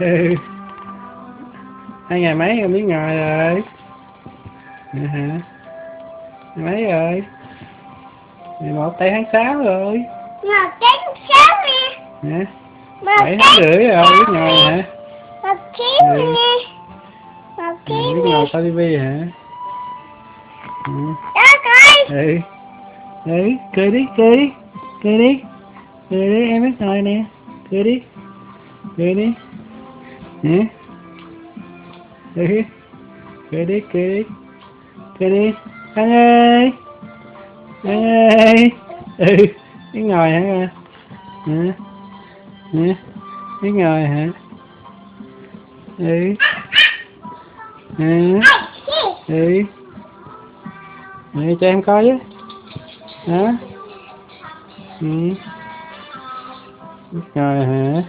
Ừ. Hai ngày mấy rồi biết ngồi rồi. Dạ hả? Ngày mấy rồi? 11 tây tháng 6 rồi. Mà cánh sáu nè. Hả? Mà 7 tháng rưỡi rồi biết ngồi hả? Mà kiếm Ừ. nè. Mà kiếm Biết nè. ngồi coi tivi hả? Ừ. Đó coi. Ừ. Ừ. Cười đi, cười đi. Cười đi. Cười đi, em biết ngồi nè. Cười đi. Cười đi. Hả? Ừ. Cười đi, cười đi. Cười đi. Thằng ơi. Thằng ơi. Ừ. Biết ngồi hả? Hả? Hả? Biết ngồi hả? Ừ. Hả? Ừ. Ừ, cho em coi với. Hả? Ừ. Biết ngồi hả?